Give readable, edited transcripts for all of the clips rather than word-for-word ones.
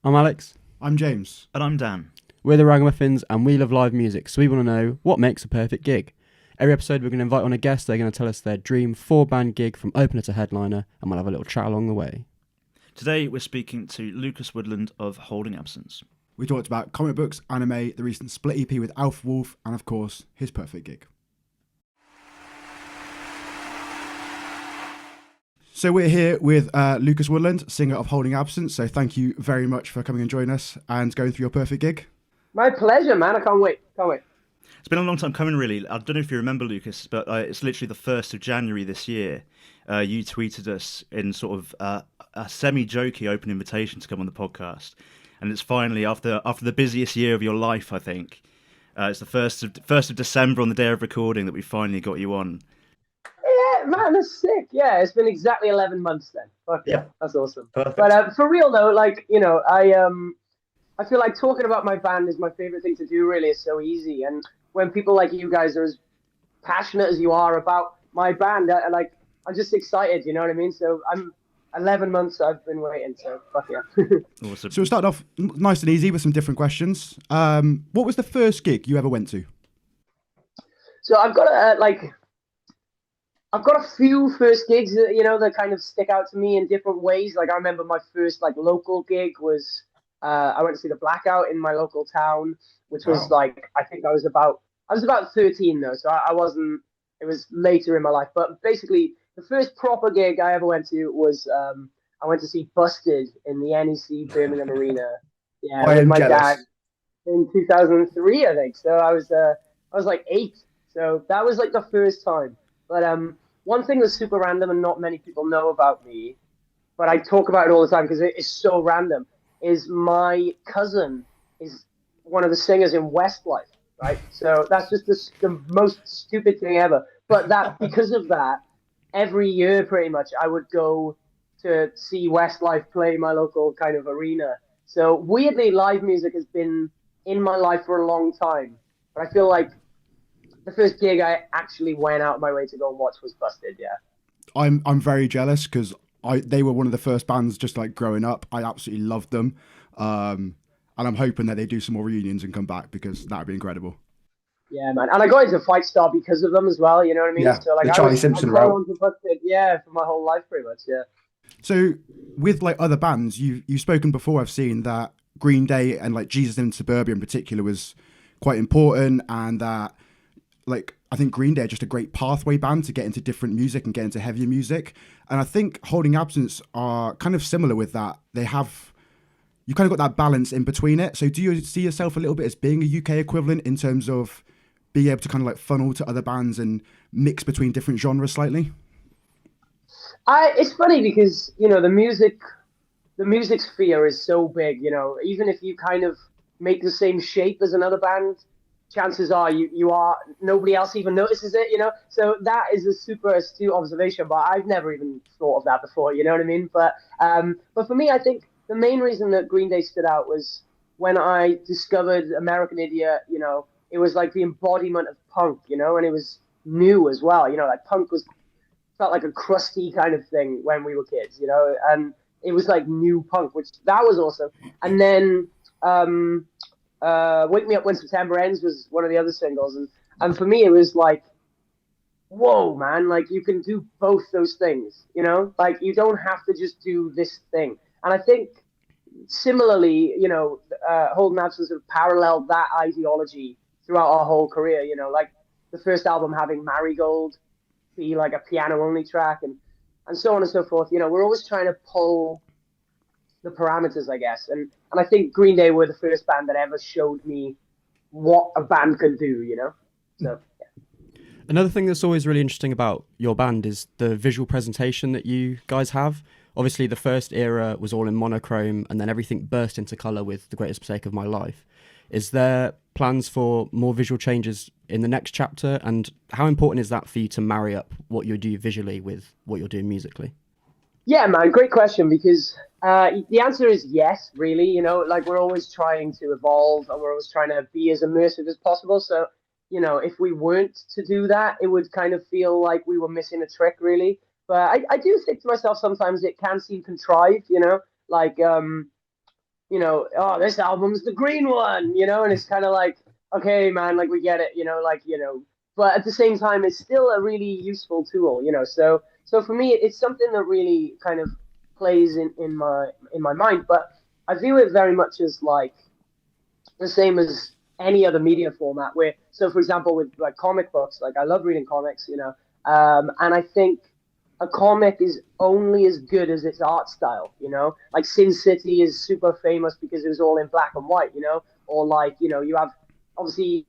I'm Alex. I'm James. And I'm Dan. We're the Ragamuffins and we love live music, so we want to know what makes a perfect gig. Every episode we're going to invite on a guest. They're going to tell us their dream 4-band gig from opener to headliner, and we'll have a little chat along the way. Today we're speaking to Lucas Woodland of Holding Absence. We talked about comic books, anime, the recent split EP with Alpha Wolf, and of course, his perfect gig. So we're here with Lucas Woodland, singer of Holding Absence. So thank you very much for coming and joining us and going through your perfect gig. My pleasure, man. I can't wait. It's been a long time coming, really. I don't know if you remember, Lucas, but it's literally the 1st of January this year. You tweeted us in sort of a semi-jokey open invitation to come on the podcast. And it's finally, after the busiest year of your life, I think, it's the 1st of December on the day of recording that we finally got you on. Yeah, man, that's sick. Yeah, it's been exactly 11 months then. Fuck yeah, that's awesome. Perfect. But for real though, I feel like talking about my band is my favorite thing to do. Really, it's so easy. And when people like you guys are as passionate as you are about my band, I'm just excited. You know what I mean? So I'm 11 months I've been waiting. So fuck yeah. Awesome. So we'll start off nice and easy with some different questions. What was the first gig you ever went to? So I've got a few first gigs, that kind of stick out to me in different ways. Like I remember my first local gig was I went to see the Blackout in my local town, which was I think I was about 13 though, so I wasn't. It was later in my life, but basically the first proper gig I ever went to was I went to see Busted in the NEC Birmingham Arena. Yeah, with my dad in 2003, I think. So I was like 8, so that was like the first time. But one thing that's super random and not many people know about me, but I talk about it all the time because it is so random, is my cousin is one of the singers in Westlife, right? So that's just the most stupid thing ever. But because of that, every year pretty much I would go to see Westlife play my local kind of arena. So weirdly, live music has been in my life for a long time. But I feel like the first gig I actually went out of my way to go and watch was Busted, yeah. I'm very jealous because they were one of the first bands just like growing up. I absolutely loved them. And I'm hoping that they do some more reunions and come back because that would be incredible. Yeah, man. And I got into Fight Star because of them as well, you know what I mean? Yeah, so the Charlie Simpson route. Yeah, for my whole life pretty much, yeah. So with like other bands, you've spoken before, I've seen that Green Day and like Jesus in Suburbia in particular was quite important, and that I think Green Day are just a great pathway band to get into different music and get into heavier music. And I think Holding Absence are kind of similar with that. You kind of got that balance in between it. So do you see yourself a little bit as being a UK equivalent in terms of being able to kind of like funnel to other bands and mix between different genres slightly? It's funny because, the music sphere is so big, even if you kind of make the same shape as another band, chances are nobody else even notices it, So that is a super astute observation, but I've never even thought of that before, you know what I mean? But for me, I think the main reason that Green Day stood out was when I discovered American Idiot, it was like the embodiment of punk, and it was new as well, like punk felt like a crusty kind of thing when we were kids, and it was like new punk, which that was awesome. And then Wake Me Up When September Ends was one of the other singles, and for me it was like, whoa, man, like you can do both those things, like you don't have to just do this thing. And I think similarly, Holding Absence sort of paralleled that ideology throughout our whole career, like the first album having Marigold be like a piano only track and so on and so forth. We're always trying to pull the parameters, I guess. And I think Green Day were the first band that ever showed me what a band could do, So, yeah. Another thing that's always really interesting about your band is the visual presentation that you guys have. Obviously, the first era was all in monochrome, and then everything burst into colour with The Greatest Mistake of My Life. Is there plans for more visual changes in the next chapter? And how important is that for you to marry up what you do visually with what you're doing musically? Yeah, man, great question, because the answer is yes, really. We're always trying to evolve and we're always trying to be as immersive as possible. So, if we weren't to do that, it would kind of feel like we were missing a trick, really. But I do think to myself sometimes it can seem contrived, you know, oh, this album's the green one, you know, and it's kind of like, okay, man, like we get it, you know, like, you know, but at the same time, it's still a really useful tool, you know. So for me, it's something that really kind of plays in my mind, but I view it very much as like the same as any other media format. Where, so for example, with like comic books, like I love reading comics, you know, and I think a comic is only as good as its art style, you know? Like Sin City is super famous because it was all in black and white, you know? Or like, you know, you have obviously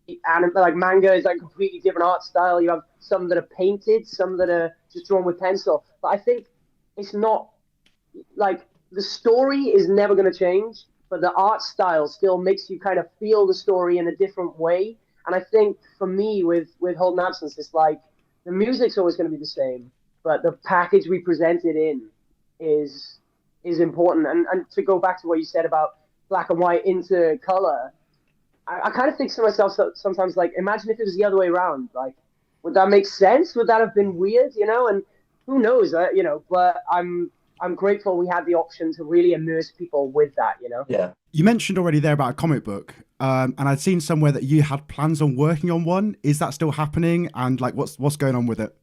like manga is like completely different art style. You have some that are painted, some that are just drawn with pencil. But I think it's not like the story is never going to change, but the art style still makes you kind of feel the story in a different way. And I think for me with Holden Absence, it's like the music's always going to be the same, but the package we present it in is important. And to go back to what you said about black and white into color, I kind of think to myself sometimes, like, imagine if it was the other way around. Like, would that make sense? Would that have been weird? You know, and who knows? You know, but I'm grateful we had the option to really immerse people with that. You know. Yeah. You mentioned already there about a comic book, and I'd seen somewhere that you had plans on working on one. Is that still happening? And like, what's going on with it?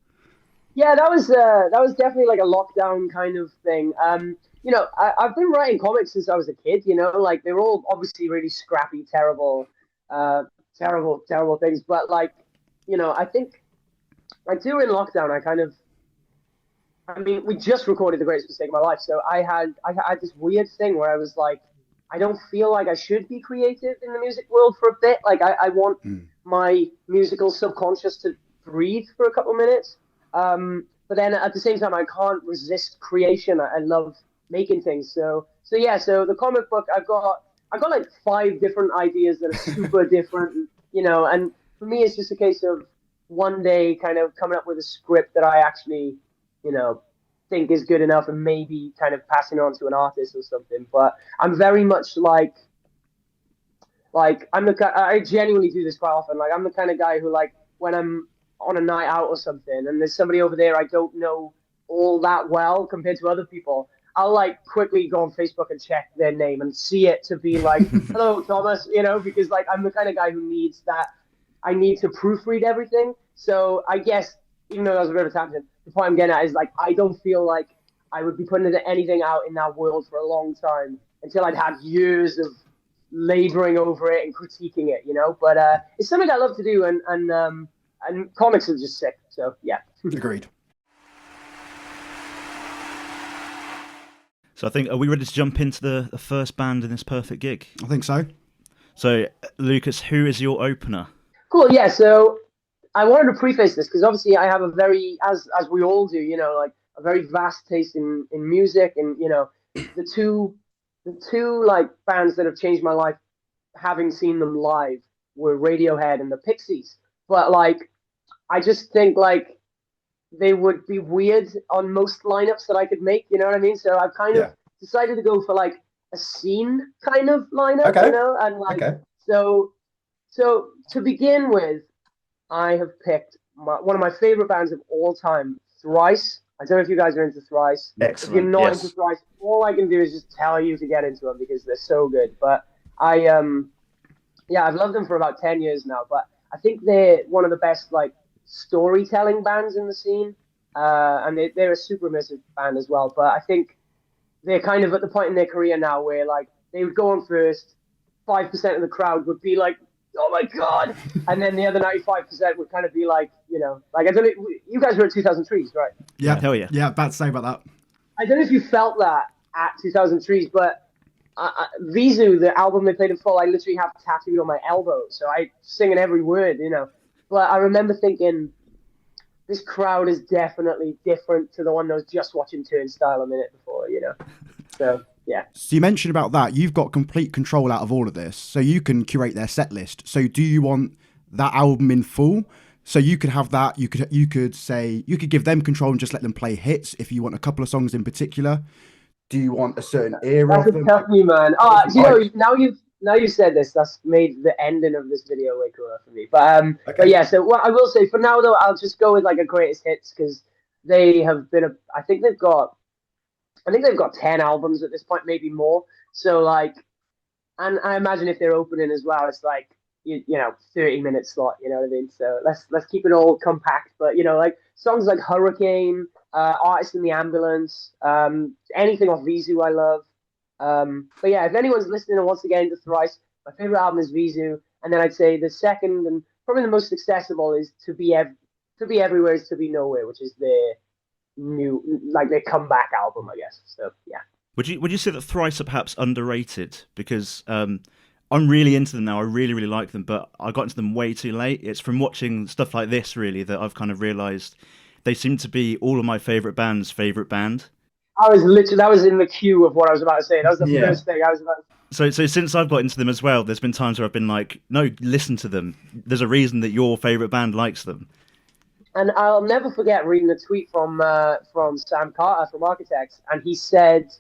Yeah, that was definitely like a lockdown kind of thing. You know, I've been writing comics since I was a kid. You know, like they were all obviously really scrappy, terrible things. But like, you know, I think like during lockdown, I mean, we just recorded The Greatest Mistake of My Life, so I had this weird thing where I was like, I don't feel like I should be creative in the music world for a bit. Like I want my musical subconscious to breathe for a couple of minutes. But then at the same time, I can't resist creation. I love making things. So yeah. So the comic book, I've got like 5 different ideas that are super different, you know. And for me, it's just a case of one day kind of coming up with a script that I actually, you know, think is good enough, and maybe kind of passing it on to an artist or something. But I'm very much like I genuinely do this quite often. Like I'm the kind of guy who, like, when I'm on a night out or something and there's somebody over there I don't know all that well compared to other people, I'll like quickly go on Facebook and check their name and see it to be like, hello Thomas, you know, because like I'm the kind of guy who needs that. I need to proofread everything. So I guess, even though that was a bit of a tangent, the point I'm getting at is like I don't feel like I would be putting anything out in that world for a long time until I'd had years of laboring over it and critiquing it, you know. But it's something I love to do, and comics are just sick. So yeah. Agreed. So I think, are we ready to jump into the first band in this perfect gig? I think so. So Lucas, who is your opener? Cool. Yeah. So I wanted to preface this because obviously I have a very, as we all do, you know, like a very vast taste in music, and you know, the two like bands that have changed my life, having seen them live, were Radiohead and the Pixies. But like, I just think like they would be weird on most lineups that I could make. You know what I mean? So I've kind of decided to go for like a scene kind of lineup, you know, and like so to begin with, I have picked one of my favorite bands of all time, Thrice. I don't know if you guys are into Thrice. Excellent. If you're not into Thrice, all I can do is just tell you to get into them because they're so good. But I've loved them for about 10 years now. But I think they're one of the best like storytelling bands in the scene, and they're a super immersive band as well. But I think they're kind of at the point in their career now where like they would go on first, 5% of the crowd would be like, oh my god, and then the other 95% would kind of be like, you know, like I don't know, you guys were at 2003s, right? Yeah, hell yeah. Yeah, about to say about that. I don't know if you felt that at 2003s, but Vizu, the album they played in full, I literally have tattooed on my elbow, so I sing in every word, you know. But I remember thinking, this crowd is definitely different to the one that was just watching Turnstile a minute before, you know. So yeah. So you mentioned about that. You've got complete control out of all of this, so you can curate their set list. So do you want that album in full? So you could have that. You could say you could give them control and just let them play hits if you want a couple of songs in particular. Do you want a certain era? That's a tough you, man. You know, now you said this, that's made the ending of this video way cooler for me. But yeah. So what I will say for now, though, I'll just go with like a greatest hits because they have been I think they've got 10 albums at this point, maybe more. So like And I imagine if they're opening as well, it's like you know 30-minute slot. You know what I mean? So let's keep it all compact. But you know, like songs like Hurricane, Artist in the Ambulance, anything off Visu I love. But yeah, if anyone's listening and wants to get into Thrice, my favorite album is Visu, and then I'd say the second and probably the most accessible is To Be Everywhere is To Be Nowhere, which is their new like their comeback album, I guess. So yeah. Would you say that Thrice are perhaps underrated? Because I'm really into them now. I really, really like them, but I got into them way too late. It's from watching stuff like this, really, that I've kind of realised they seem to be all of my favourite bands' favourite band. That was in the queue of what I was about to say. That was the first thing I was about to say. So since I've got into them as well, there's been times where I've been like, no, listen to them. There's a reason that your favourite band likes them. And I'll never forget reading a tweet from Sam Carter from Architects, and he said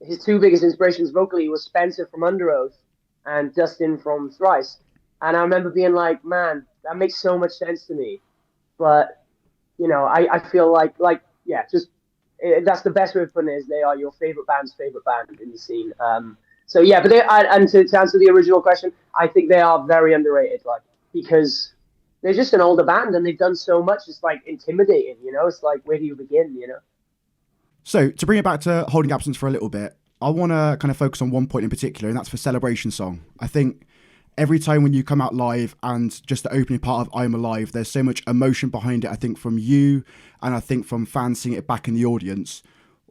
his two biggest inspirations vocally was Spencer from Under Oath and Dustin from Thrice. And I remember being like, man, that makes so much sense to me. But, you know, I feel like yeah, just that's the best way of putting it, is they are your favorite band's favorite band in the scene. So yeah, but and to answer the original question, I think they are very underrated, like, because they're just an older band and they've done so much. It's like intimidating, you know. It's like, where do you begin, you know? So to bring it back to Holding Absence for a little bit, I want to kind of focus on one point in particular, and that's for Celebration Song. I think every time when you come out live and just the opening part of I'm Alive, there's so much emotion behind it, I think, from you and I think from fans seeing it back in the audience.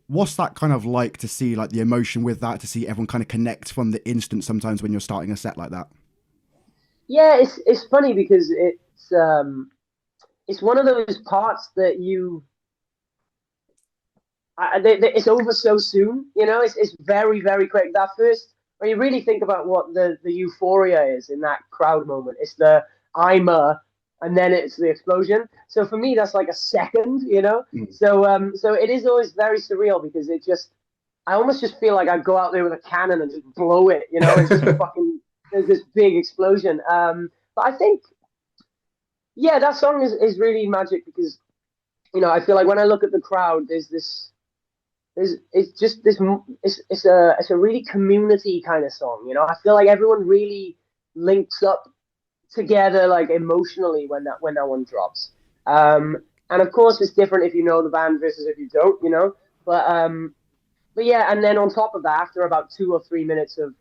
What's that kind of like to see, like, the emotion with that, to see everyone kind of connect from the instant sometimes when you're starting a set like that? Yeah, it's funny because it's one of those parts that it's over so soon, you know. It's very, very quick. That first, when you really think about what the euphoria is in that crowd moment, it's the and then it's the explosion. So for me, that's like a second, you know. So it is always very surreal because I almost just feel like I go out there with a cannon and just blow it, you know. It's just fucking, there's this big explosion. But I think, yeah, that song is really magic because, you know, I feel like when I look at the crowd, it's a really community kind of song, you know. I feel like everyone really links up together, like, emotionally when that one drops. And of course it's different if you know the band versus if you don't, you know. But yeah, and then on top of that, after about 2 or 3 minutes of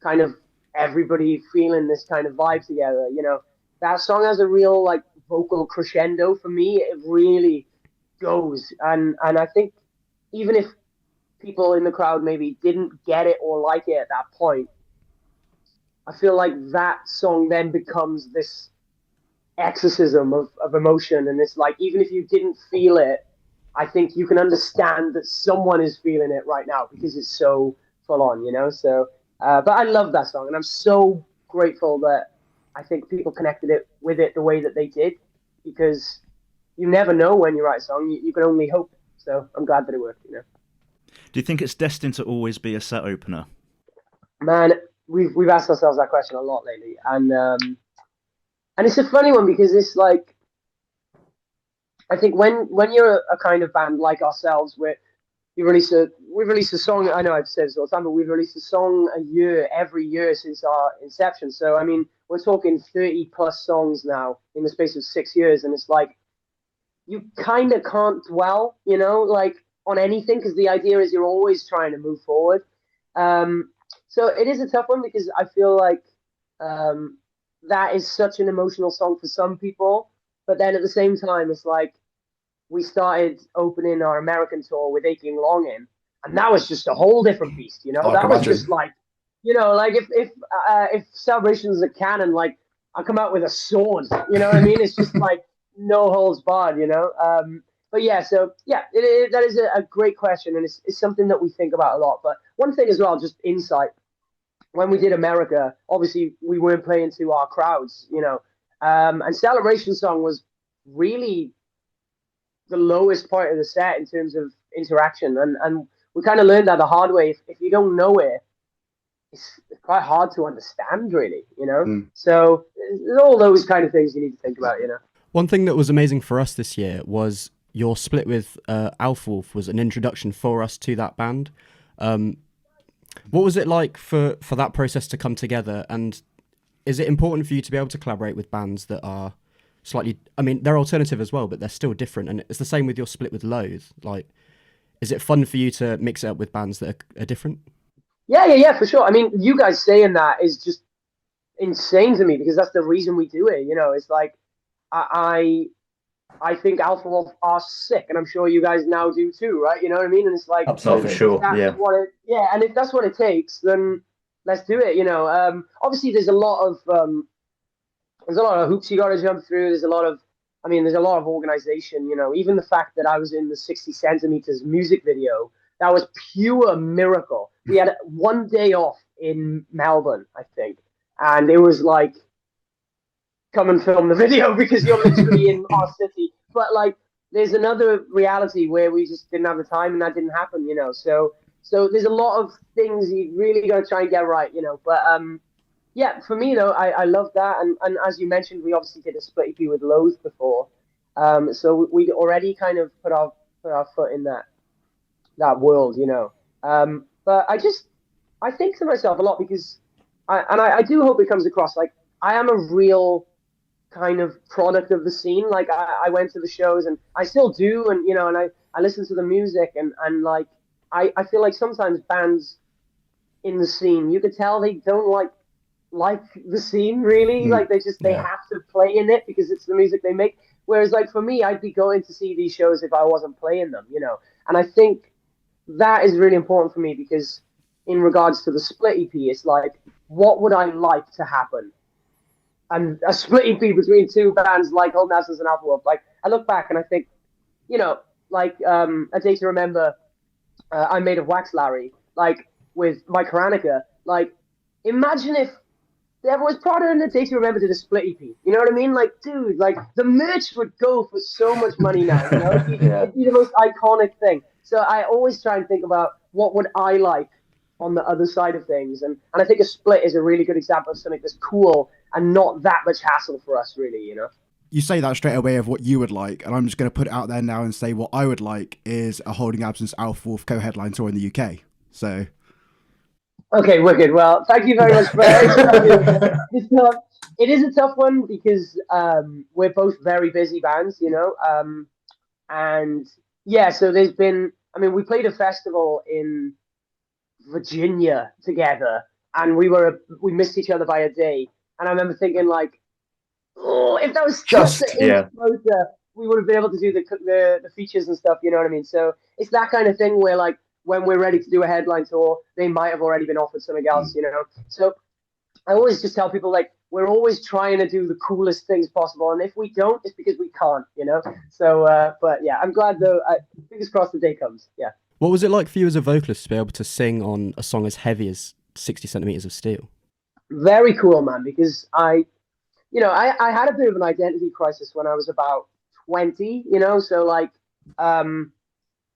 kind of everybody feeling this kind of vibe together, you know, that song has a real, like, vocal crescendo for me. It really goes, and I think even if people in the crowd maybe didn't get it or like it at that point, I feel like that song then becomes this exorcism of emotion, and it's like, even if you didn't feel it, I think you can understand that someone is feeling it right now because it's so full on, you know. So but I love that song, and I'm so grateful that I think people connected with it the way that they did, because you never know when you write a song. You can only hope. So I'm glad that it worked, you know. Do you think it's destined to always be a set opener? Man, we've asked ourselves that question a lot lately, and it's a funny one because it's like, I think when you're a kind of band like ourselves, where we've released a song. I know I've said this all the time, but we've released a song every year since our inception. So I mean, we're talking 30 plus songs now in the space of 6 years, and it's like, you kind of can't dwell, you know, like, on anything, because the idea is you're always trying to move forward. So it is a tough one because I feel like that is such an emotional song for some people, but then at the same time, it's like, we started opening our American tour with Aching Longing, and that was just a whole different beast, you know. Oh, that was just like, you know, like if Celebration's a canon, like, I come out with a sword, you know what I mean? It's just like no holds barred, you know. But yeah, so yeah, that is a great question, and it's something that we think about a lot. But one thing as well, just insight, when we did America, obviously we weren't playing to our crowds, you know, and Celebration Song was really the lowest point of the set in terms of interaction, and we kind of learned that the hard way. If you don't know it, it's quite hard to understand, really, you know. So there's all those kind of things you need to think about, you know. One thing that was amazing for us this year was your split with Alf Wolf was an introduction for us to that band. What was it like for that process to come together? And is it important for you to be able to collaborate with bands that are slightly, I mean, they're alternative as well, but they're still different. And it's the same with your split with Loathe. Like, is it fun for you to mix it up with bands that are different? Yeah, for sure. I mean, you guys saying that is just insane to me because that's the reason we do it. You know, it's like I think Alpha Wolf are sick, and I'm sure you guys now do too, right? You know what I mean? And it's like, Absolutely. For sure, yeah. And if that's what it takes, then let's do it. You know, obviously there's a lot of hoops you got to jump through. There's a lot of organization. You know, even the fact that I was in the 60 centimeters music video, that was pure miracle. We had one day off in Melbourne, I think, and it was like, come and film the video because you're literally in our city. But like, there's another reality where we just didn't have the time and that didn't happen, you know. So there's a lot of things you really got to try and get right, you know. But yeah, for me though, I love that. And as you mentioned, we obviously did a split EP with Loathe before. So we already kind of put our foot in that world, you know. But I think to myself a lot because I do hope it comes across like I am a real kind of product of the scene. Like I went to the shows and I still do, and you know, and I listen to the music and like I feel like sometimes bands in the scene you could tell they don't like the scene really. Like they have to play in it because it's the music they make. Whereas like for me, I'd be going to see these shows if I wasn't playing them, you know. And I think that is really important for me because in regards to the split EP, it's like, what would I like to happen? And a split EP between two bands like Old Masters and Alpha Wolf. Like, I look back and I think, you know, like A Day to Remember, I'm Made of Wax, Larry, like with Mike Haranica. Like, imagine if there was Prada and A Day to Remember did a split EP. You know what I mean? Like, dude, like the merch would go for so much money now. You know, it'd be the most iconic thing. So I always try and think about what would I like on the other side of things. And I think a split is a really good example of something that's cool and not that much hassle for us, really, you know? You say that straight away of what you would like, and I'm just going to put it out there now and say what I would like is a Holding Absence Alpha Wolf co-headline tour in the UK. So... Okay, wicked. Well, thank you very much for that. It is a tough one because we're both very busy bands, you know? And yeah, so there's been, I mean, we played a festival in Virginia together and we missed each other by a day. And I remember thinking like, oh, if that was just closer, we would have been able to do the features and stuff, you know what I mean? So it's that kind of thing where like, when we're ready to do a headline tour, they might have already been offered something else, you know? So I always just tell people like, we're always trying to do the coolest things possible. And if we don't, it's because we can't, you know? So, but yeah, I'm glad though, fingers crossed the day comes. Yeah. What was it like for you as a vocalist to be able to sing on a song as heavy as 60 centimeters of steel? Very cool, man, because I had a bit of an identity crisis when I was about 20, you know, so like,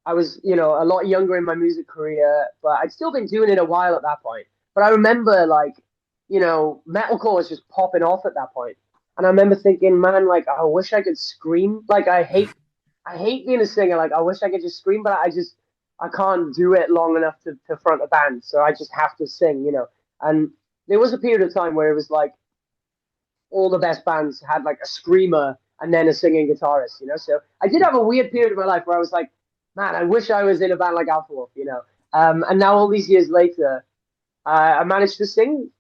I was, you know, a lot younger in my music career, but I'd still been doing it a while at that point. But I remember like, you know, metalcore was just popping off at that point. And I remember thinking, man, like, I wish I could scream. Like, I hate being a singer. Like, I wish I could just scream, but I can't do it long enough to front a band. So I just have to sing, you know. And there was a period of time where it was like all the best bands had like a screamer and then a singing guitarist, you know. So I did have a weird period of my life where I was like, man, I wish I was in a band like Alpha Wolf, you know. And now all these years later, I managed to sing,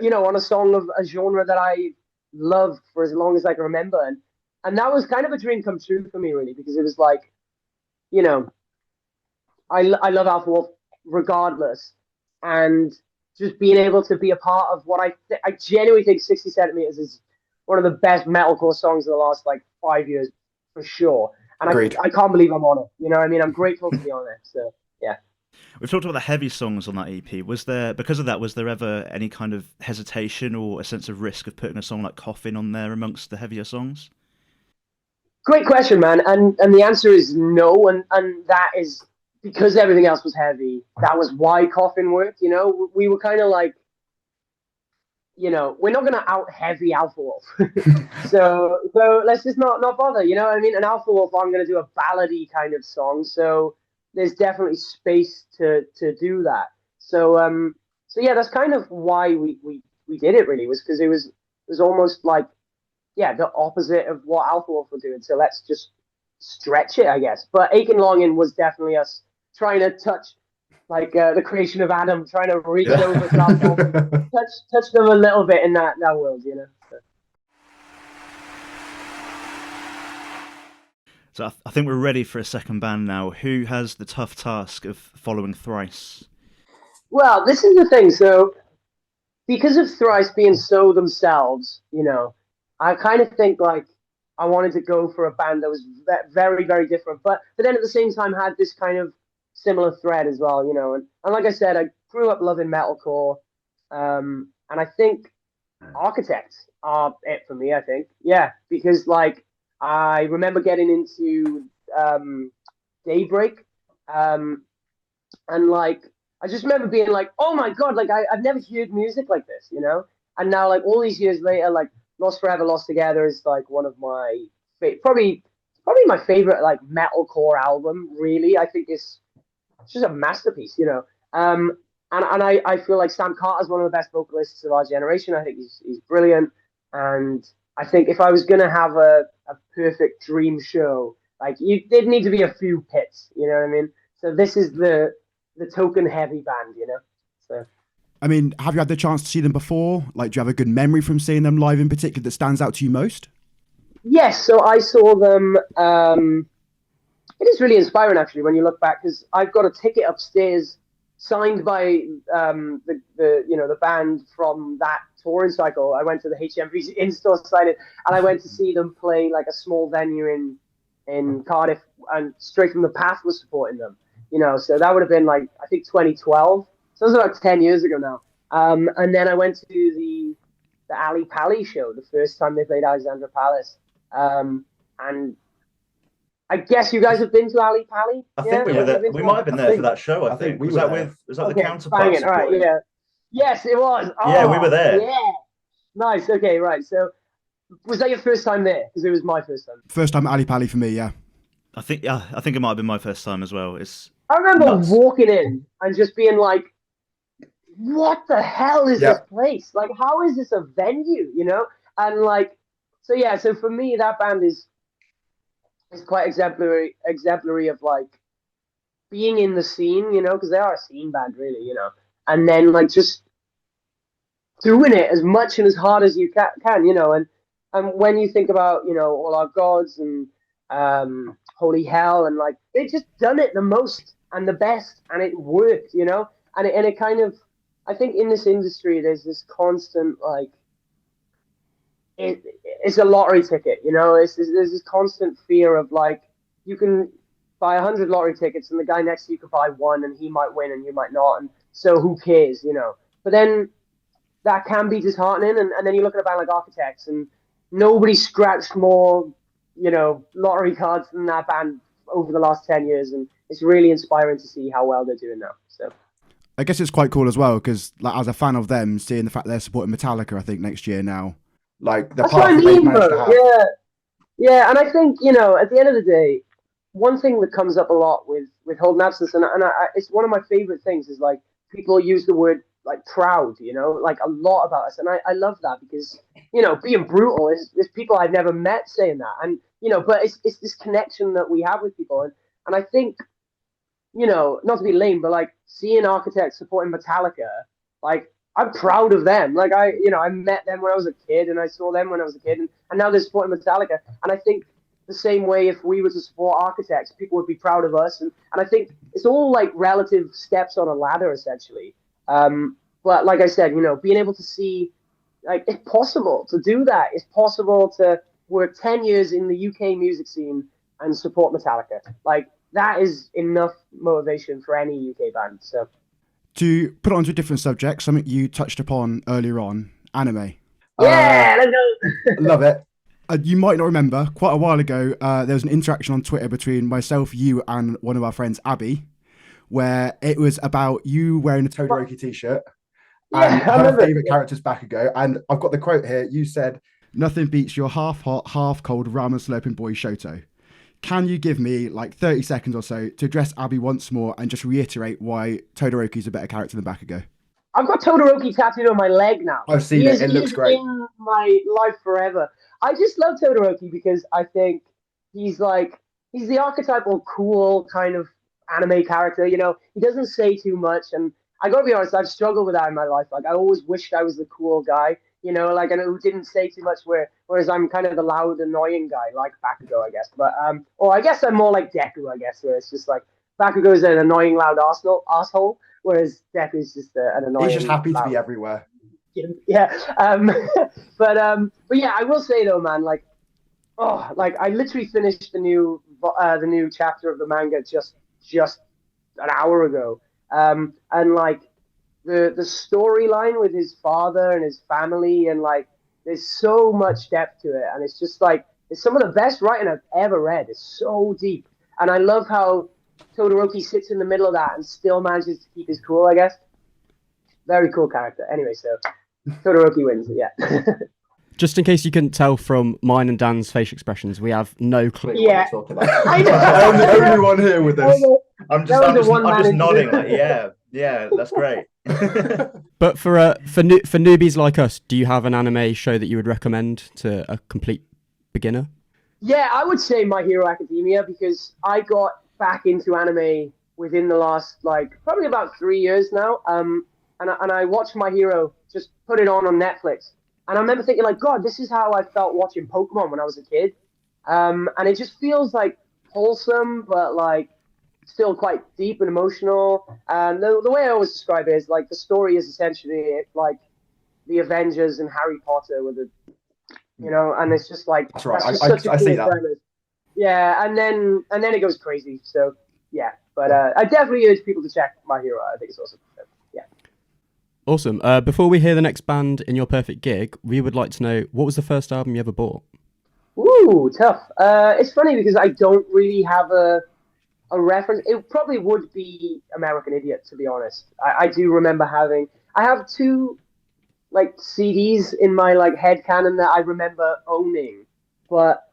you know, on a song of a genre that I loved for as long as I can remember. And that was kind of a dream come true for me, really, because it was like, you know, I love Alpha Wolf regardless. And just being able to be a part of what I genuinely think 60 Centimeters is one of the best metalcore songs of the last, like, 5 years, for sure. And I can't believe I'm on it. You know what I mean? I'm grateful to be on it. So, yeah. We've talked about the heavy songs on that EP. Was there ever any kind of hesitation or a sense of risk of putting a song like Coffin on there amongst the heavier songs? Great question, man. And the answer is no. And that is because everything else was heavy. That was why Coffin worked. You know, we were kind of like, you know, we're not going to out heavy Alpha Wolf. so let's just not bother, you know what I mean? An Alpha Wolf, I'm going to do a ballady kind of song. So there's definitely space to do that. So yeah, that's kind of why we did it really, was because it was almost like, yeah, the opposite of what Alpha Wolf were doing. So let's just stretch it, I guess. But Aching Longing was definitely us trying to touch like the creation of Adam, trying to reach over top, touch them a little bit in that world, you know. So I think we're ready for a second band now. Who has the tough task of following Thrice? Well, this is the thing. So because of Thrice being so themselves, you know, I kind of think like I wanted to go for a band that was very, very different, but then at the same time had this kind of similar thread as well, you know. And like I said, I grew up loving metalcore, and I think Architects are it for me. I think, yeah, because like I remember getting into Daybreak, and like I just remember being like, oh my god, like I've never heard music like this, you know. And now like all these years later, like Lost Forever, Lost Together is like one of my probably my favorite like metalcore album. Really, I think it's just a masterpiece, you know. And I feel like Sam Carter's one of the best vocalists of our generation. I think he's brilliant, and I think if I was gonna have a perfect dream show, like there'd need to be a few pits, you know what I mean? So this is the token heavy band, you know. So I mean, have you had the chance to see them before? Like, do you have a good memory from seeing them live in particular that stands out to you most? yes, so I saw them. It is really inspiring actually when you look back, because I've got a ticket upstairs signed by the band from that touring cycle. I went to the HMV in-store, signed it, and I went to see them play like a small venue in Cardiff, and Straight from the Path was supporting them. You know, so that would have been like I think 2012. So it was about 10 years ago now. And then I went to the Ali Pali show the first time they played Alexandra Palace. And I guess you guys have been to Ali Pali. I think we were there. We might have been there for that show. I think was that the Counterparts? All right, yeah. Yes, it was. Oh, yeah, we were there. Yeah. Nice. Okay, right. So was that your first time there? Because it was my first time. First time at Ali Pali for me, yeah. I think it might have been my first time as well. I remember walking in and just being like, what the hell is this place? Like, how is this a venue, you know? And like, so for me, that band is quite exemplary of like being in the scene, you know, because they are a scene band really, you know, and then like just doing it as much and as hard as you can, you know. And when you think about, you know, All Our Gods and Holy Hell, and like they've just done it the most and the best, and it worked, you know. And it kind of, I think in this industry there's this constant like it's a lottery ticket, you know. There's this constant fear of like you can buy 100 lottery tickets and the guy next to you could buy one and he might win and you might not, and so who cares, you know. But then that can be disheartening, and then you look at a band like Architects and nobody scratched more, you know, lottery cards than that band over the last 10 years, and it's really inspiring to see how well they're doing now. So I guess it's quite cool as well, because like, as a fan of them, seeing the fact they're supporting Metallica, I think next year now, like the that's what I mean, bro. Yeah, and I think, you know, at the end of the day, one thing that comes up a lot with Holden Absence, and it's one of my favorite things, is like people use the word like proud, you know, like a lot about us, and I love that, because, you know, being brutal is there's people I've never met saying that, and you know, but it's this connection that we have with people, and I think, you know, not to be lame, but like seeing Architects supporting Metallica, like I'm proud of them. Like I met them when I was a kid, and I saw them when I was a kid, and now they're supporting Metallica, and I think the same way if we were to support Architects, people would be proud of us, and I think it's all like relative steps on a ladder essentially. But like I said, you know, being able to see, like, it's possible to do that. It's possible to work 10 years in the UK music scene and support Metallica. Like, that is enough motivation for any UK band. So, to put it onto a different subject, something you touched upon earlier on, anime. Yeah, let's go. Love it. You might not remember, quite a while ago, there was an interaction on Twitter between myself, you, and one of our friends, Abby, where it was about you wearing a Todoroki t-shirt and her favourite characters back ago. And I've got the quote here. You said, "Nothing beats your half hot, half cold ramen slurping boy Shoto." can you give me like 30 seconds or so to address Abby once more and just reiterate why Todoroki's a better character than Bakugo? I've got Todoroki tattooed on my leg now. I've seen it. It looks great. In my life forever. I just love Todoroki because I think he's the archetypal cool kind of anime character. You know, he doesn't say too much, and I gotta be honest, I've struggled with that in my life. Like, I always wished I was the cool guy, you know, like, and who didn't say too much. Whereas I'm kind of the loud, annoying guy, like Bakugo, I guess. But or I guess I'm more like Deku, I guess, where it's just like Bakugo's an annoying, loud asshole, whereas Deku's just an annoying. He's just happy loud. to be everywhere. Yeah. But yeah, I will say though, man, like, I literally finished the new chapter of the manga just an hour ago. And like the storyline with his father and his family, and like there's so much depth to it, and it's just like it's some of the best writing I've ever read. It's so deep, and I love how Todoroki sits in the middle of that and still manages to keep his cool, I guess. Very cool character. Anyway, so Todoroki wins. Yeah. Just in case you couldn't tell from mine and Dan's facial expressions, we have no clue what Yeah. we're talking about. I know. Only one here with this. I'm just nodding. Like, yeah, that's great. But for newbies like us, do you have an anime show that you would recommend to a complete beginner? Yeah, I would say My Hero Academia, because I got back into anime within the last, like, probably about 3 years now. And I watched My Hero, just put it on Netflix. And I remember thinking, like, God, this is how I felt watching Pokemon when I was a kid. And it just feels, like, wholesome, but, like, still quite deep and emotional. And the way I always describe it is, like, the story is essentially, like, the Avengers and Harry Potter with the, you know, and it's just, like... That's right, I see that. Premise. Yeah, and then it goes crazy. So, yeah. But I definitely urge people to check My Hero. I think it's awesome. So, yeah. Awesome. Before we hear the next band in your perfect gig, we would like to know, what was the first album you ever bought? Ooh, tough. It's funny because I don't really have a reference. It probably would be American Idiot, to be honest. I do remember I have two, like, CDs in my, like, head canon that I remember owning, but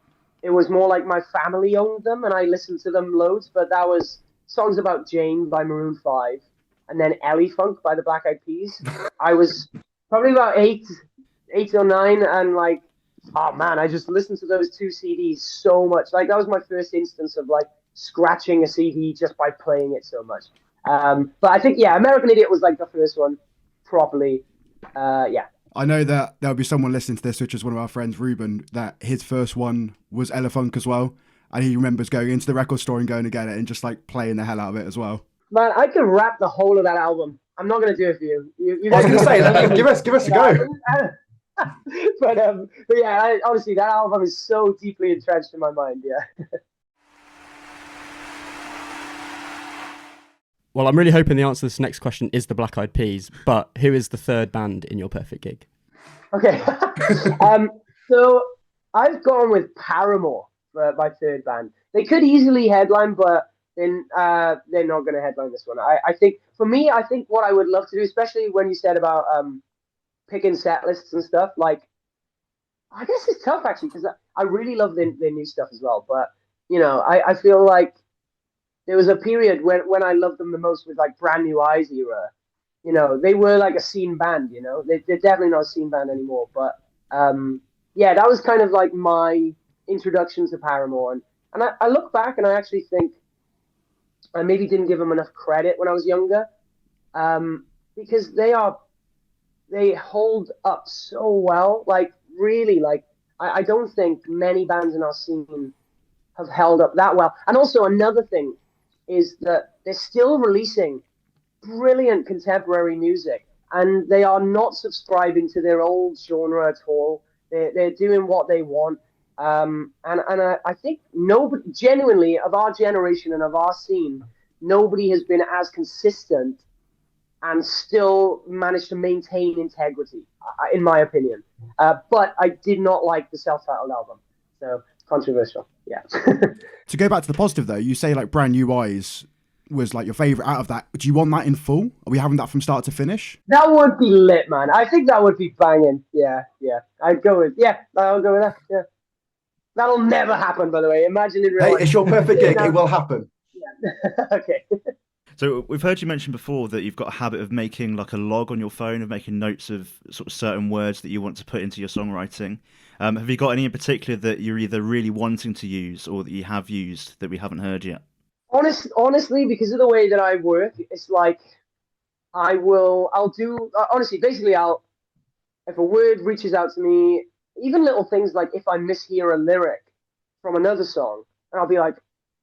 it was more like my family owned them and I listened to them loads. But that was Songs About Jane by Maroon 5. And then Ellie Funk by the Black Eyed Peas. I was probably about eight or nine, and like, oh man, I just listened to those two CDs so much. Like, that was my first instance of like scratching a CD just by playing it so much. But I think, yeah, American Idiot was like the first one properly. Yeah. I know that there'll be someone listening to this, which is one of our friends, Ruben, that his first one was Ella Funk as well. And he remembers going into the record store and going to get it and just like playing the hell out of it as well. Man, I could rap the whole of that album. I'm not going to do it for you. I was going to say, give us a go. But yeah, honestly, that album is so deeply entrenched in my mind. Yeah. Well, I'm really hoping the answer to this next question is the Black Eyed Peas. But who is the third band in your perfect gig? Okay. So I've gone with Paramore for my third band. They could easily headline, but then they're not going to headline this one. I think, for me, I think what I would love to do, especially when you said about picking set lists and stuff, like, I guess it's tough actually, because I really love their new stuff as well. But, you know, I feel like there was a period when I loved them the most with like Brand New Eyes era. You know, they were like a scene band, you know, they're definitely not a scene band anymore. But yeah, that was kind of like my introduction to Paramore. And I look back and I actually think I maybe didn't give them enough credit when I was younger, because they hold up so well. Like, really, like, I don't think many bands in our scene have held up that well. And also another thing is that they're still releasing brilliant contemporary music, and they are not subscribing to their old genre at all. They're doing what they want. And I think nobody, genuinely, of our generation and of our scene, nobody has been as consistent and still managed to maintain integrity, in my opinion. But I did not like the self-titled album, so controversial. Yeah. To go back to the positive though, you say like Brand New Eyes was like your favorite out of that. Do you want that in full? Are we having that from start to finish? That would be lit, man. I think that would be banging. Yeah. I'll go with that. Yeah. That'll never happen, by the way. Imagine in real life. Hey, it's your perfect gig. It will happen. Yeah. Okay. So we've heard you mention before that you've got a habit of making like a log on your phone, of making notes of sort of certain words that you want to put into your songwriting. Have you got any in particular that you're either really wanting to use or that you have used that we haven't heard yet? Honestly, because of the way that I work, it's like I'll do, honestly, basically if a word reaches out to me, even little things like if I mishear a lyric from another song, and I'll be like,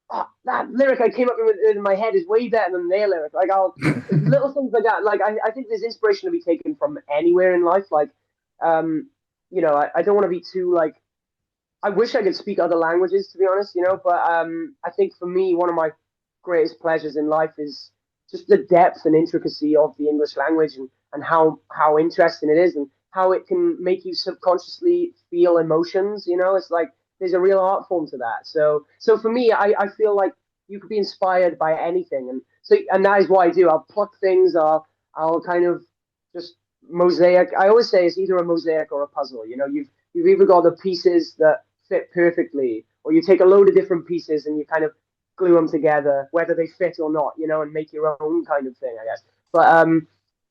oh, that lyric I came up with in my head is way better than their lyric. Like little things like that. Like I think there's inspiration to be taken from anywhere in life. Like, I don't want to be too like. I wish I could speak other languages, to be honest, But I think for me, one of my greatest pleasures in life is just the depth and intricacy of the English language and how interesting it is and how it can make you subconsciously feel emotions. It's like there's a real art form to that. So for me, I feel like you could be inspired by anything, and that is what I do. I'll pluck things. I'll kind of just mosaic. I always say it's either a mosaic or a puzzle. You've either got the pieces that fit perfectly, or you take a load of different pieces and you kind of glue them together, whether they fit or not, and make your own kind of thing, I guess. But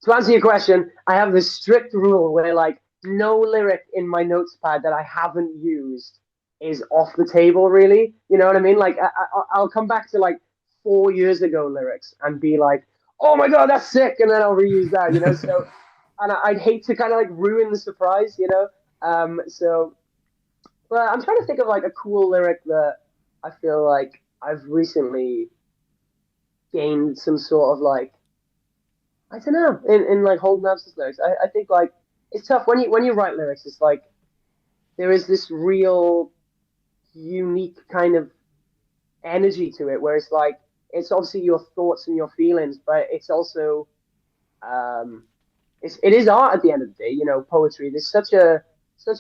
to answer your question, I have this strict rule where like no lyric in my notes pad that I haven't used is off the table, really. You know what I mean? Like I'll come back to like 4 years ago lyrics and be like, oh my God, that's sick. And then I'll reuse that, So, and I'd hate to kind of like ruin the surprise, but I'm trying to think of like a cool lyric that I feel like I've recently gained some sort of like, I don't know, in like Holden Abson's lyrics. I think like it's tough when you write lyrics. It's like there is this real unique kind of energy to it, where it's like it's obviously your thoughts and your feelings, but it's also it is art at the end of the day. Poetry. There's such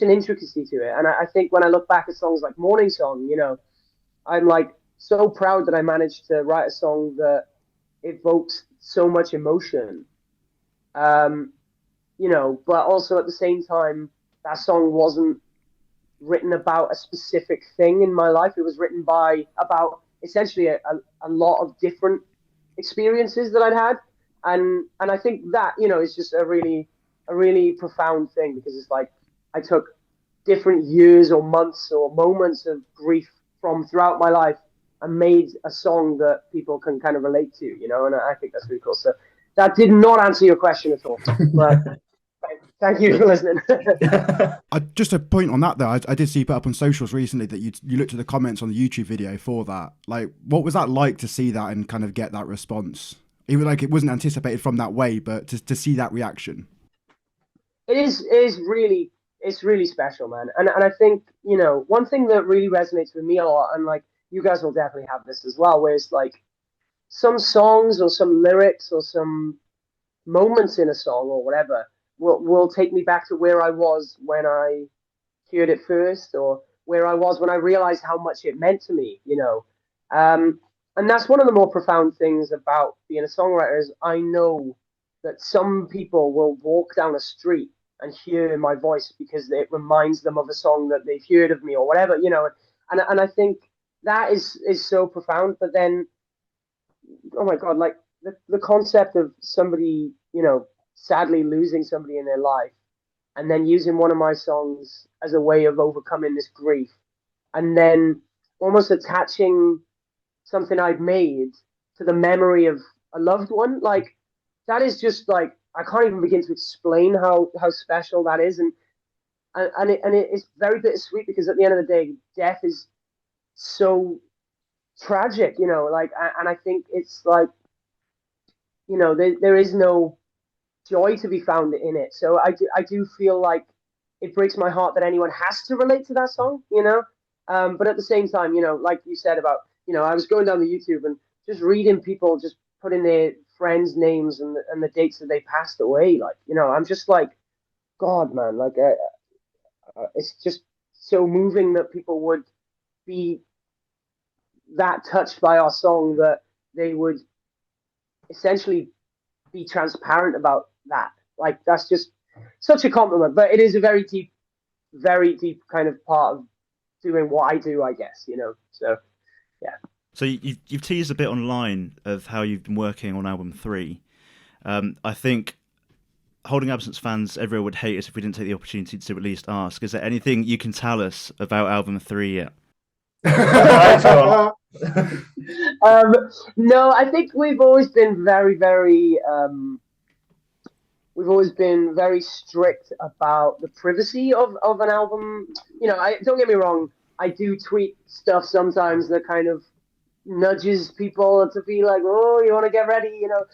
an intricacy to it, and I think when I look back at songs like Morning Song, I'm like so proud that I managed to write a song that evokes so much emotion. But also at the same time, that song wasn't written about a specific thing in my life. It was written about essentially a lot of different experiences that I'd had. And I think that, is just a really profound thing, because it's like I took different years or months or moments of grief from throughout my life and made a song that people can kind of relate to, and I think that's really cool. So that did not answer your question at all, but thank you for listening. Just a point on that, though. I did see you put up on socials recently that you looked at the comments on the YouTube video for that. Like, what was that like to see that and kind of get that response? Even like it wasn't anticipated from that way, but to see that reaction. It's really special, man. And I think, one thing that really resonates with me a lot, and like you guys will definitely have this as well, where it's like some songs or some lyrics or some moments in a song or whatever will take me back to where I was when I heard it first, or where I was when I realized how much it meant to me, and that's one of the more profound things about being a songwriter is I know that some people will walk down a street and hear my voice because it reminds them of a song that they've heard of me or whatever, and I think that is so profound. But then, oh my God, like the concept of somebody, sadly losing somebody in their life and then using one of my songs as a way of overcoming this grief, and then almost attaching something I'd made to the memory of a loved one, like that is just like, I can't even begin to explain how special that is, and it's very bittersweet, because at the end of the day, death is so tragic, like, and I think it's like, there is no joy to be found in it. So I do feel like it breaks my heart that anyone has to relate to that song, but at the same time, like you said about, I was going down the YouTube and just reading people just putting their friends' names and the dates that they passed away. Like, I'm just like, God, man, like, it's just so moving that people would be that touched by our song that they would essentially be transparent about that. Like, that's just such a compliment. But it is a very deep kind of part of doing what I do, I guess, you know. So yeah. So you've teased a bit online of how you've been working on album 3. I think Holding Absence fans everywhere would hate us if we didn't take the opportunity to at least ask, is there anything you can tell us about album 3 yet? No, I think we've always been very, very strict about the privacy of an album. You know, don't get me wrong, I do tweet stuff sometimes that kind of nudges people to be like, oh, you want to get ready, you know.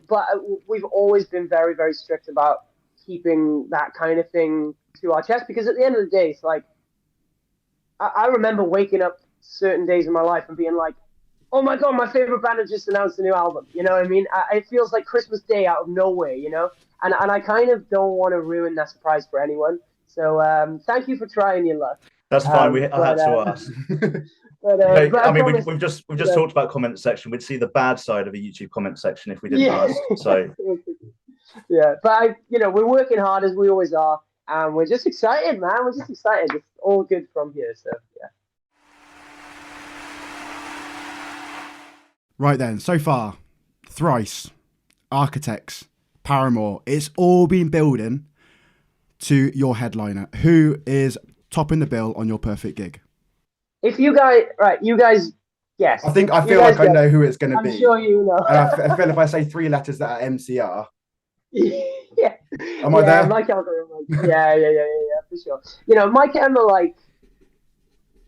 But we've always been very, very strict about keeping that kind of thing to our chest, because at the end of the day, it's like, I remember waking up certain days in my life and being like, oh my God, my favorite band has just announced a new album. You know what I mean? It feels like Christmas Day out of nowhere, you know? And I kind of don't want to ruin that surprise for anyone. So thank you for trying your luck. That's fine. I had to ask. I mean, we've just talked about comment section. We'd see the bad side of a YouTube comment section if we didn't ask. So yeah, but we're working hard as we always are, and we're just excited, man. We're just excited. It's all good from here. So yeah. Right then, so far, Thrice, Architects, Paramore, it's all been building to your headliner. Who is topping the bill on your perfect gig? If you guys, yes. I feel like I know who it's going to be. I'm sure you know. And I feel if I say 3 letters that are MCR. Yeah. Am I there? My Chemical Romance. Yeah, for sure. You know, My Chemical, like,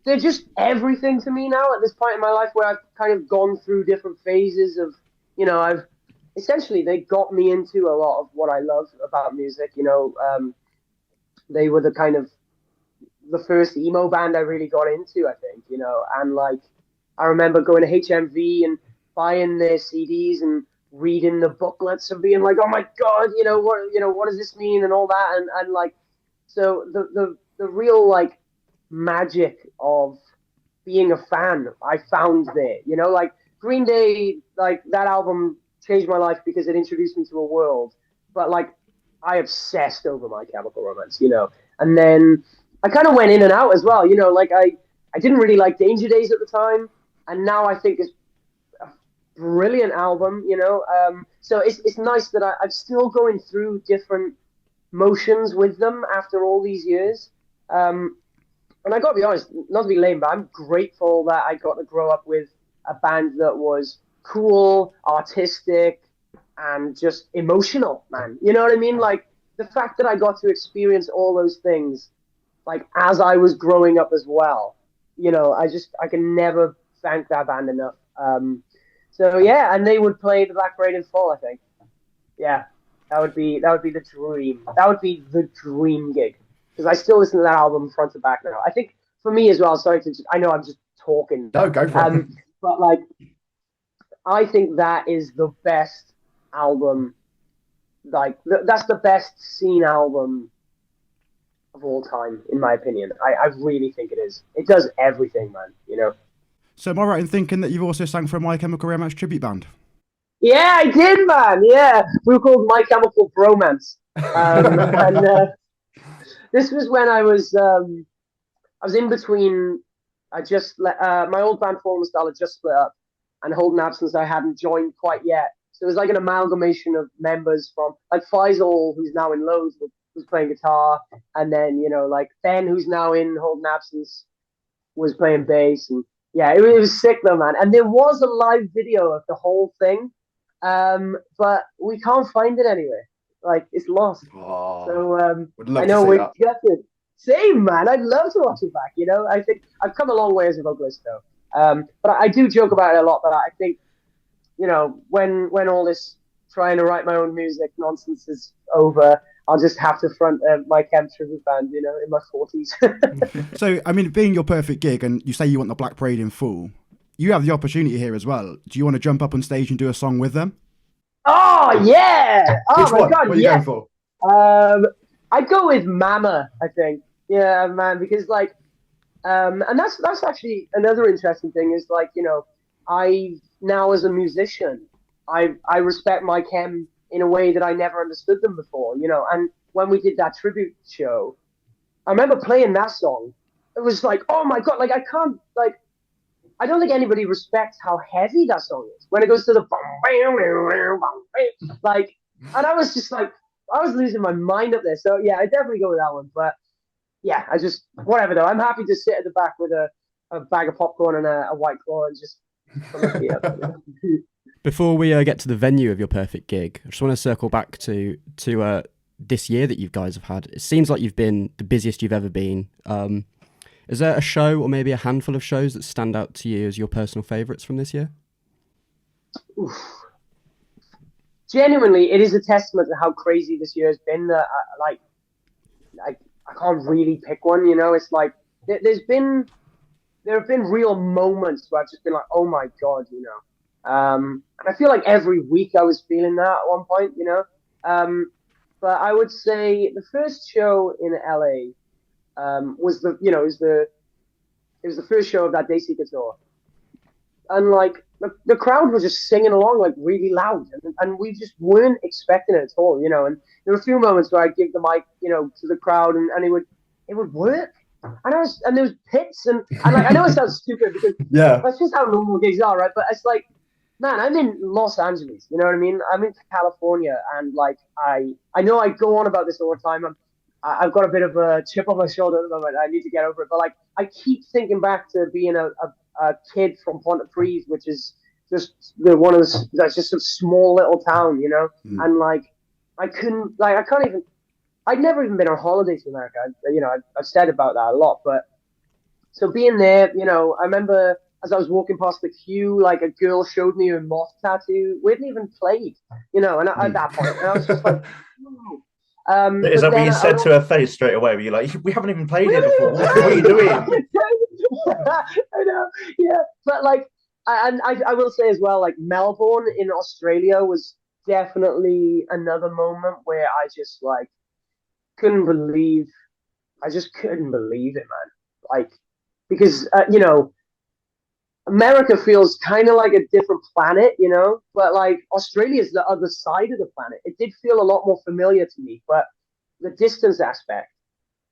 they're just everything to me now at this point in my life, where I've kind of gone through different phases of, you know, they got me into a lot of what I love about music. You know, they were the first emo band I really got into, I think, you know, and like, I remember going to HMV and buying their CDs and reading the booklets and being like, oh my God, what does this mean, and all that. And like, so the real like magic of being a fan, I found there, you know, like Green Day, like that album changed my life because it introduced me to a world, but like I obsessed over My Chemical Romance, you know, and then I kind of went in and out as well, you know, like I didn't really like Danger Days at the time, and now I think it's a brilliant album, you know. So it's nice that I'm still going through different motions with them after all these years. And I got to be honest, not to be lame, but I'm grateful that I got to grow up with a band that was cool, artistic, and just emotional, man. You know what I mean? Like, the fact that I got to experience all those things, like, as I was growing up as well, you know, I can never thank that band enough. So yeah, and they would play the Black Parade in full, I think. Yeah, that would be the dream. That would be the dream gig, because I still listen to that album front to back now. I think for me as well. Sorry to, I know I'm just talking. No, go for it. But like, I think that is the best album. Like, that's the best scene album of all time, in my opinion. I really think it is. It does everything, man, you know. So am I right in thinking that you've also sang for a My Chemical Romance tribute band? Yeah, I did, man. Yeah, we were called My Chemical Bromance. And this was when I was in between. I just my old band Fallen Star had just split up, and Holding Absence I hadn't joined quite yet. So it was like an amalgamation of members from, like, Faisal, who's now in Loathe, was playing guitar, and then, you know, like, Ben, who's now in Holding Absence, was playing bass, and yeah, it was sick though, man. And there was a live video of the whole thing, but we can't find it anywhere. Like, it's lost. Oh, so I know we're gutted. Same, man. I'd love to watch it back. You know, I think I've come a long way as a vocalist, though. But I do joke about it a lot. But I think, you know, when all this trying to write my own music nonsense is over, I'll just have to front my Chem tribute band, you know, in my 40s. So, I mean, being your perfect gig, and you say you want the Black Parade in full, you have the opportunity here as well. Do you want to jump up on stage and do a song with them? Oh, yeah! Oh, Which my one? God, what are you yeah. going for? I'd go with Mama, I think. Yeah, man, because, like, and that's actually another interesting thing is, like, you know, I now as a musician, I respect my Chem in a way that I never understood them before, you know. And when we did that tribute show, I remember playing that song it was like, oh my God, like I can't, like, I don't think anybody respects how heavy that song is when it goes to the like, and I was just like, I was losing my mind up there. So yeah, I definitely go with that one. But yeah, I just, whatever though. I'm happy to sit at the back with a bag of popcorn and a White Claw and just put my feet up. Before we get to the venue of your perfect gig, I just want to circle back to this year that you guys have had. It seems like you've been the busiest you've ever been. Is there a show or maybe a handful of shows that stand out to you as your personal favourites from this year? Oof. Genuinely, it is a testament to how crazy this year has been that I can't really pick one. You know, it's like there have been real moments where I've just been like, oh my God, you know. And I feel like every week I was feeling that at one point, you know. But I would say the first show in LA was it was the first show of that Dayseeker tour, and like the crowd was just singing along like really loud, and we just weren't expecting it at all, you know. And there were a few moments where I'd give the mic, you know, to the crowd, and it would work, and there was pits, and like I know it sounds stupid because that's just how normal gigs are, right? But it's like, man, I'm in Los Angeles, you know what I mean? I'm in California, and like I know I go on about this all the time. I've got a bit of a chip on my shoulder at the moment. I need to get over it. But like, I keep thinking back to being a kid from Pontypridd, which is just that's just a small little town, you know. And like, I'd never even been on holiday to America. You know, I've said about that a lot. But so being there, you know, I remember as I was walking past the queue, like a girl showed me her moth tattoo. We hadn't even played, you know, and at that point, and I was just like, oh. Is that what you said to her face straight away? Were you like, we haven't even played here before? What are you doing? I know, yeah. But like, I will say as well, like Melbourne in Australia was definitely another moment where I just like couldn't believe it, man. Like, because you know, America feels kind of like a different planet, you know, but like Australia is the other side of the planet. It did feel a lot more familiar to me, but the distance aspect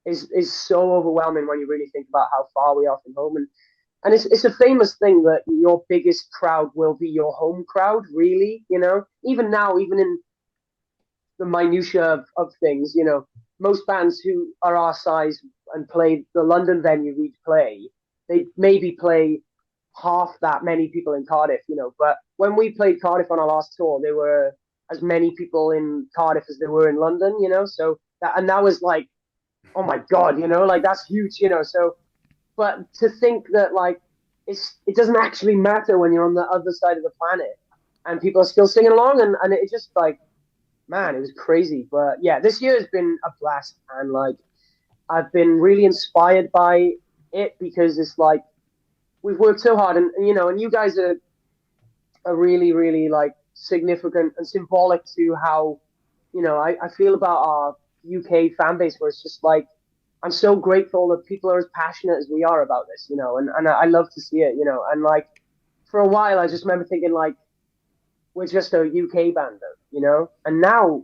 is so overwhelming when you really think about how far we are from home. And it's a famous thing that your biggest crowd will be your home crowd, really, you know, even now, even in the minutiae of things, you know, most bands who are our size and play the London venue we play, they maybe play half that many people in Cardiff, you know. But when we played Cardiff on our last tour, there were as many people in Cardiff as there were in London, you know. So that was like, oh my God, you know, like that's huge, you know. So, but to think that like it doesn't actually matter when you're on the other side of the planet and people are still singing along, and it just like, man, it was crazy. But yeah, this year has been a blast, and like I've been really inspired by it because it's like, we've worked so hard, and you know, and you guys are really, really like significant and symbolic to how, you know, I feel about our UK fan base, where it's just like, I'm so grateful that people are as passionate as we are about this, you know, and I love to see it, you know. And like for a while, I just remember thinking like, we're just a UK band, though, you know. And now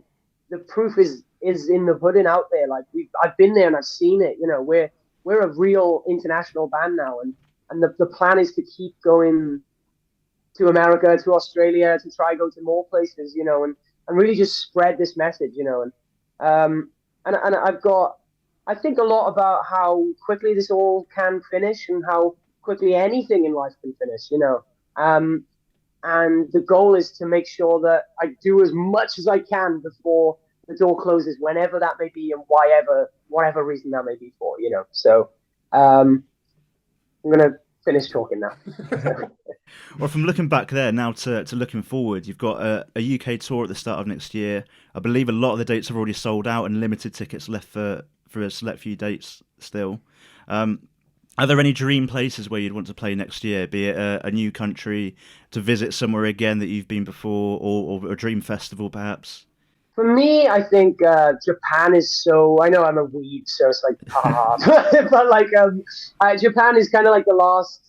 the proof is in the pudding out there. Like I've been there and I've seen it, you know. We're a real international band now, and the plan is to keep going to America, to Australia, to try go to more places, you know, and really just spread this message, you know. And I think a lot about how quickly this all can finish and how quickly anything in life can finish, you know. And the goal is to make sure that I do as much as I can before the door closes, whenever that may be and whatever reason that may be for, you know. So I'm going to finish talking now. Well, from looking back there now to looking forward, you've got a UK tour at the start of next year. I believe a lot of the dates have already sold out and limited tickets left for a select few dates still. Are there any dream places where you'd want to play next year, be it a new country, to visit somewhere again that you've been before, or a dream festival perhaps? For me, I think Japan is so... I know I'm a weeb, so it's like, but like Japan is kind of like the last...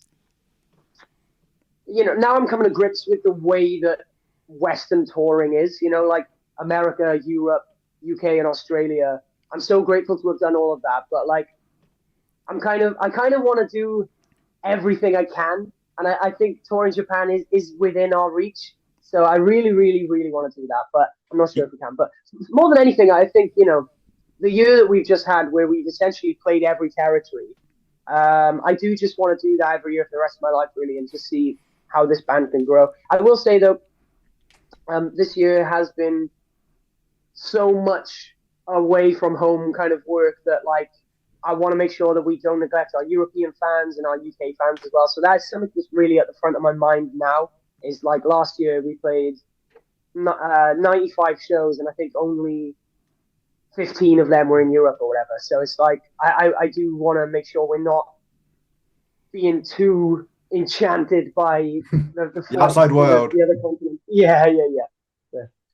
You know, now I'm coming to grips with the way that Western touring is, you know, like America, Europe, UK, and Australia. I'm so grateful to have done all of that, but like I kind of want to do everything I can, and I think touring Japan is within our reach. So I really, really, really want to do that, but I'm not sure if we can. But more than anything, I think, the year that we've just had, where we've essentially played every territory, I do just want to do that every year for the rest of my life, really, and just see how this band can grow. I will say, though, this year has been so much away from home kind of work that, like, I want to make sure that we don't neglect our European fans and our UK fans as well. So that's something that's really at the front of my mind now. Is like last year we played 95 shows, and I think only 15 of them were in Europe or whatever. So it's like I do want to make sure we're not being too enchanted by the outside world. The other continent. Yeah.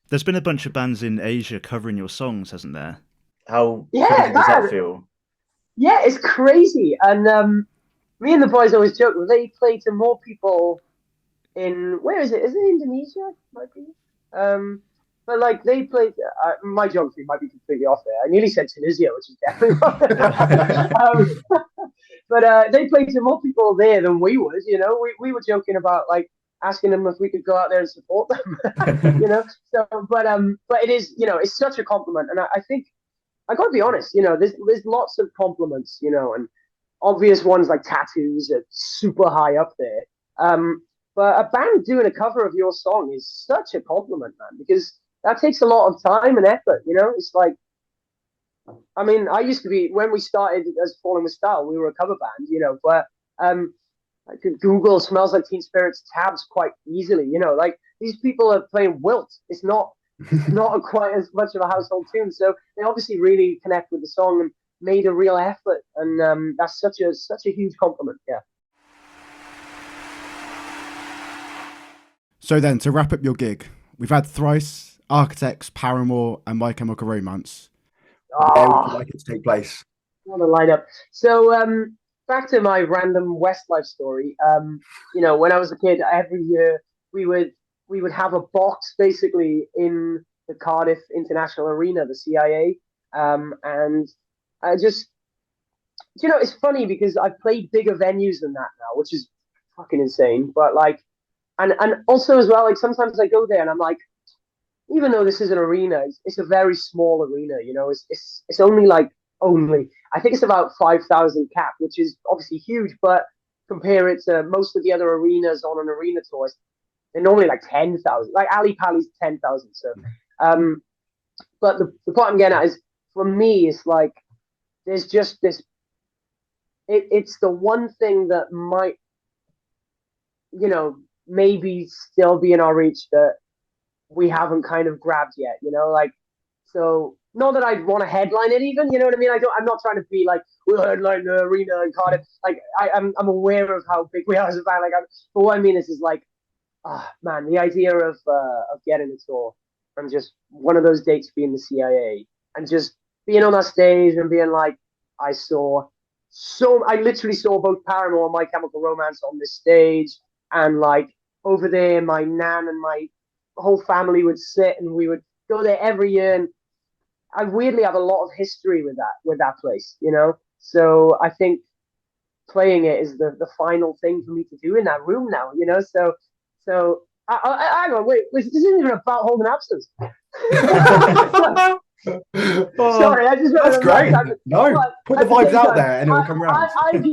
There's been a bunch of bands in Asia covering your songs, hasn't there? How does that feel? Yeah, it's crazy. And me and the boys always joke, they play to more people in, where is it? Is it Indonesia? Might be. But like they played. My geography might be completely off there. I nearly said Tunisia, which is definitely wrong. But they played to more people there than we would. We were joking about like asking them if we could go out there and support them. So, but it is, it's such a compliment, and I think I got to be honest. There's lots of compliments, and obvious ones like tattoos are super high up there. But a band doing a cover of your song is such a compliment, man, because that takes a lot of time and effort. It's like, I mean, I used to be, when we started as Falling with Style, we were a cover band, but I could Google Smells Like Teen Spirit's tabs quite easily, like these people are playing Wilt. It's not quite as much of a household tune. So they obviously really connect with the song and made a real effort. And that's such a huge compliment. Yeah. So then, to wrap up your gig, we've had Thrice, Architects, Paramore, and My Chemical Romance. Where would you like it to take place? What a lineup. So, back to my random Westlife story. When I was a kid, every year we would have a box basically in the Cardiff International Arena, the CIA, and I just, it's funny because I've played bigger venues than that now, which is fucking insane. But like, and also as well, like sometimes I go there and I'm like, even though this is an arena, it's a very small arena. It's only I think it's about 5,000 cap, which is obviously huge, but compare it to most of the other arenas on an arena tour, they're normally like 10,000. Like Ali Pali's 10,000. So, but the point I'm getting at is, for me, it's like there's just this. It's the one thing that might, maybe still be in our reach that we haven't kind of grabbed yet. So. Not that I'd want to headline it, even. You know what I mean? I'm not trying to be like, we'll headline the arena in Cardiff. Like I'm aware of how big we are as a band. But what I mean is like, man, the idea of getting a tour and just one of those dates being the CIA and just being on that stage and being like, I literally saw both Paramore and My Chemical Romance on this stage, and like over there, my nan and my whole family would sit, and we would go there every year. And I weirdly have a lot of history with that place, So I think playing it is the final thing for me to do in that room now, So I go, wait, this isn't even about holding absence. Sorry, I just that's great. No, put the vibes out there, and it will come around. I'd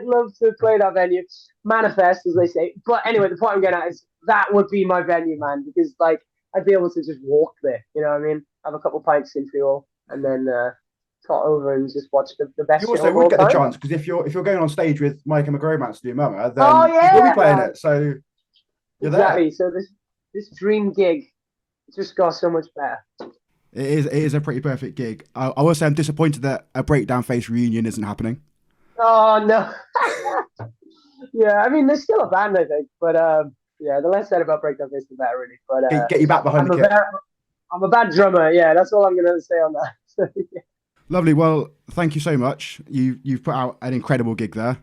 love to play that venue, manifest as they say. But anyway, the point I'm getting at is that would be my venue, man, because like I'd be able to just walk there. You know what I mean? Have a couple pints in fuel, and then tot over and just watch the best. You also would get the chance, because if you're going on stage with My Chemical Romance to do Mama, then you'll be playing it. So you're exactly. There. So this dream gig just got so much better. It is a pretty perfect gig. I will say I'm disappointed that a Breakdown Face reunion isn't happening. Oh no. Yeah, I mean, there's still a band, I think, but yeah, the less said about Breakdown Face, the better, really. But get you back behind the kit. I'm a bad drummer. Yeah, that's all I'm going to say on that. So, yeah. Lovely. Well, thank you so much. You've put out an incredible gig there.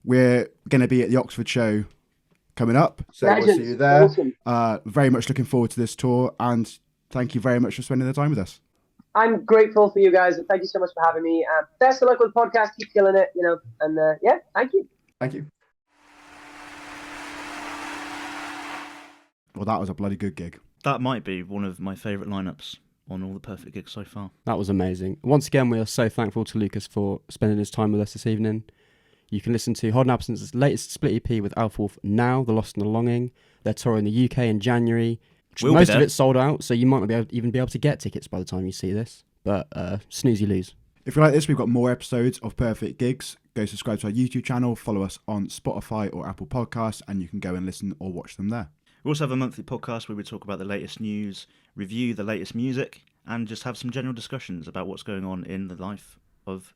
We're going to be at the Oxford show coming up, so we'll see you there. Awesome. Very much looking forward to this tour, and thank you very much for spending the time with us. I'm grateful for you guys. Thank you so much for having me. Best of luck with the podcast. Keep killing it, and yeah, thank you. Thank you. Well, that was a bloody good gig. That might be one of my favourite lineups on all the Perfect gigs so far. That was amazing. Once again, we are so thankful to Lucas for spending his time with us this evening. You can listen to Hard and Absence's latest split EP with Alpha Wolf now, The Lost and the Longing. They're touring the UK in January. Most of it's sold out, so you might not even be able to get tickets by the time you see this. But snooze, you lose. If you like this, we've got more episodes of Perfect Gigs. Go subscribe to our YouTube channel, follow us on Spotify or Apple Podcasts, and you can go and listen or watch them there. We also have a monthly podcast where we talk about the latest news, review the latest music, and just have some general discussions about what's going on in the life of...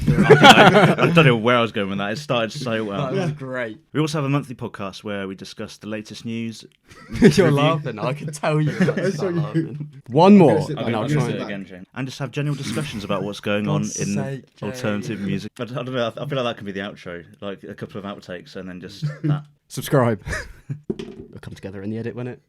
I don't know where I was going with that. It started so well. That was great. We also have a monthly podcast where we discuss the latest news. You're laughing. I can tell you. Laughing. One more. And I'll try it again, James. And just have general discussions about what's going on in alternative music. I don't know. I feel like that can be the outro. Like a couple of outtakes and then just that. Subscribe. We'll come together in the edit, won't it?